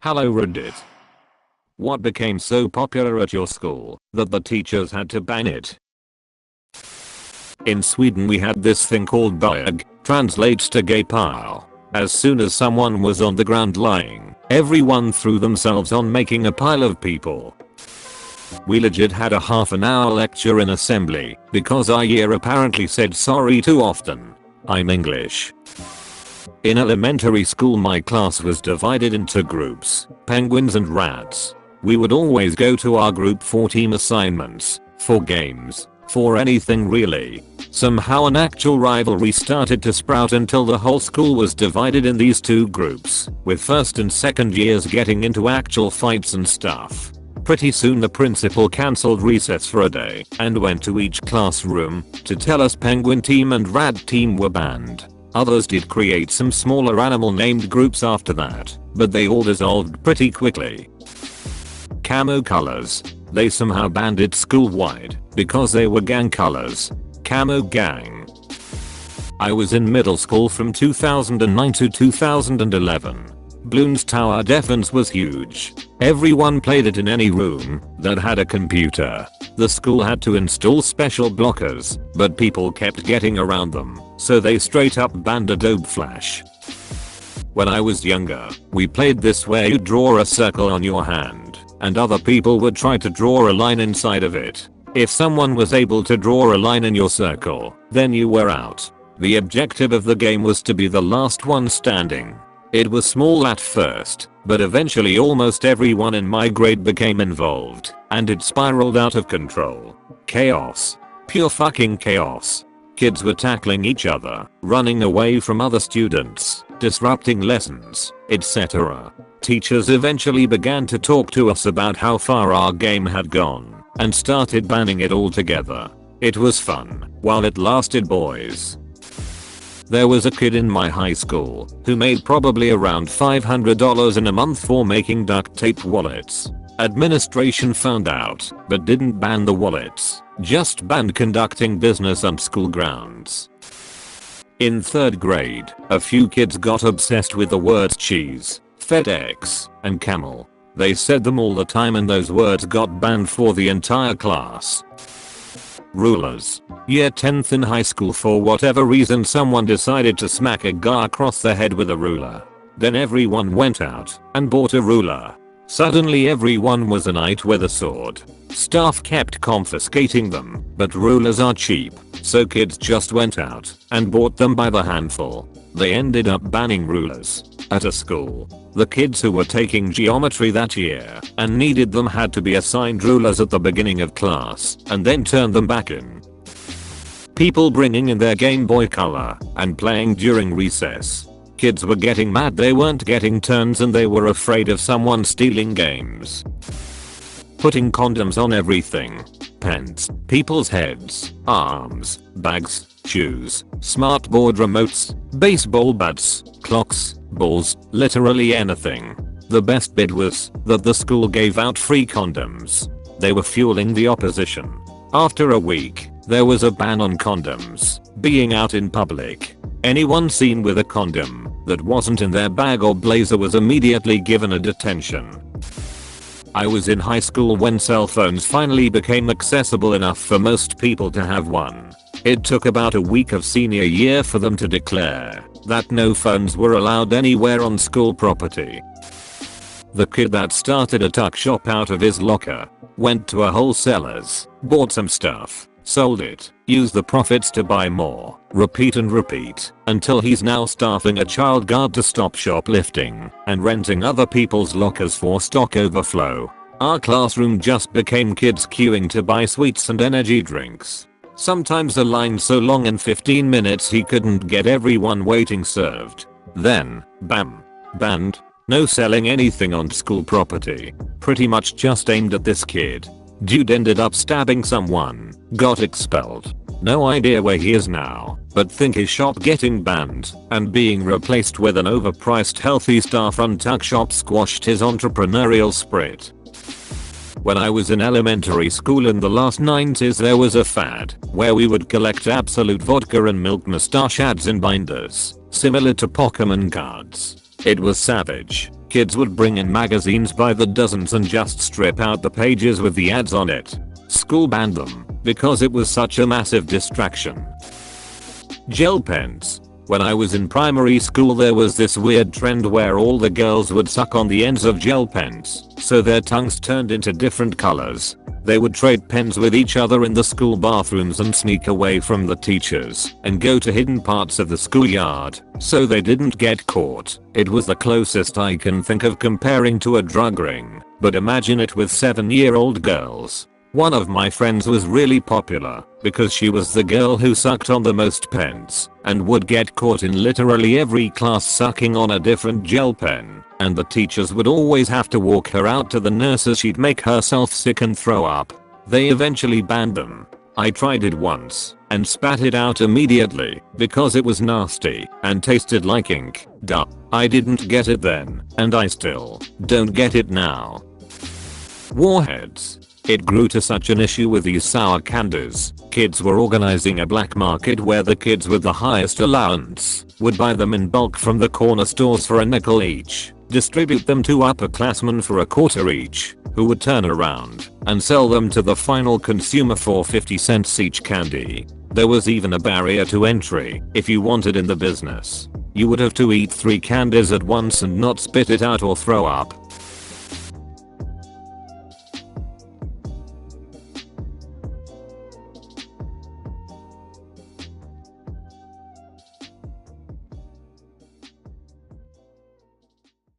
Hello Reddit. What became so popular at your school that the teachers had to ban it? In Sweden we had this thing called bög, translates to gay pile. As soon as someone was on the ground lying, everyone threw themselves on making a pile of people. We legit had a half an hour lecture in assembly because our year apparently said sorry too often. I'm English. In elementary school my class was divided into groups, penguins and rats. We would always go to our group for team assignments, for games, for anything really. Somehow an actual rivalry started to sprout until the whole school was divided in these two groups, with first and second years getting into actual fights and stuff. Pretty soon the principal cancelled recess for a day and went to each classroom to tell us penguin team and rat team were banned. Others did create some smaller animal named groups after that, but they all dissolved pretty quickly. Camo colors. They somehow banned it school-wide because they were gang colors. Camo gang. I was in middle school from 2009 to 2011. Bloons Tower Defense was huge. Everyone played it in any room that had a computer. The school had to install special blockers, but people kept getting around them, so they straight up banned Adobe Flash. When I was younger, we played this where you draw a circle on your hand, and other people would try to draw a line inside of it. If someone was able to draw a line in your circle, then you were out. The objective of the game was to be the last one standing. It was small at first, but eventually almost everyone in my grade became involved, and it spiraled out of control. Chaos. Pure fucking chaos. Kids were tackling each other, running away from other students, disrupting lessons, etc. Teachers eventually began to talk to us about how far our game had gone, and started banning it altogether. It was fun, while it lasted, boys. There was a kid in my high school who made probably around $500 in a month for making duct tape wallets. Administration found out, but didn't ban the wallets, just banned conducting business on school grounds. In 3rd grade, a few kids got obsessed with the words cheese, FedEx, and camel. They said them all the time and those words got banned for the entire class. Rulers. Year 10th in high school, for whatever reason someone decided to smack a guy across the head with a ruler. Then everyone went out and bought a ruler. Suddenly everyone was a knight with a sword. Staff kept confiscating them, but rulers are cheap, so kids just went out and bought them by the handful. They ended up banning rulers at a school. The kids who were taking geometry that year and needed them had to be assigned rulers at the beginning of class and then turn them back in. People bringing in their Game Boy Color and playing during recess. Kids were getting mad they weren't getting turns and they were afraid of someone stealing games. Putting condoms on everything. Pens, people's heads, arms, bags, shoes, smartboard remotes, baseball bats, clocks, balls, literally anything. The best bit was that the school gave out free condoms. They were fueling the opposition. After a week, there was a ban on condoms being out in public. Anyone seen with a condom that wasn't in their bag or blazer was immediately given a detention. I was in high school when cell phones finally became accessible enough for most people to have one. It took about a week of senior year for them to declare that no phones were allowed anywhere on school property. The kid that started a tuck shop out of his locker went to a wholesaler's, bought some stuff, sold it, used the profits to buy more, repeat and repeat, until he's now staffing a child guard to stop shoplifting and renting other people's lockers for stock overflow. Our classroom just became kids queuing to buy sweets and energy drinks. Sometimes a line so long in 15 minutes he couldn't get everyone waiting served. Then, bam, banned. No selling anything on school property. Pretty much just aimed at this kid. Dude ended up stabbing someone, got expelled. No idea where he is now, but think his shop getting banned and being replaced with an overpriced healthy staff-run tuck shop squashed his entrepreneurial spirit. When I was in elementary school in the last 90s there was a fad where we would collect Absolute vodka and milk mustache ads in binders, similar to Pokemon cards. It was savage. Kids would bring in magazines by the dozens and just strip out the pages with the ads on it. School banned them because it was such a massive distraction. Gel pens. When I was in primary school there was this weird trend where all the girls would suck on the ends of gel pens, so their tongues turned into different colors. They would trade pens with each other in the school bathrooms and sneak away from the teachers and go to hidden parts of the schoolyard so they didn't get caught. It was the closest I can think of comparing to a drug ring, but imagine it with 7-year-old girls. One of my friends was really popular because she was the girl who sucked on the most pens and would get caught in literally every class sucking on a different gel pen, and the teachers would always have to walk her out to the nurses. She'd make herself sick and throw up. They eventually banned them. I tried it once and spat it out immediately because it was nasty and tasted like ink. Duh. I didn't get it then, and I still don't get it now. Warheads. It grew to such an issue with these sour candies. Kids were organizing a black market where the kids with the highest allowance would buy them in bulk from the corner stores for a nickel each, distribute them to upperclassmen for a quarter each, who would turn around and sell them to the final consumer for 50 cents each candy. There was even a barrier to entry. If you wanted in the business, you would have to eat 3 candies at once and not spit it out or throw up.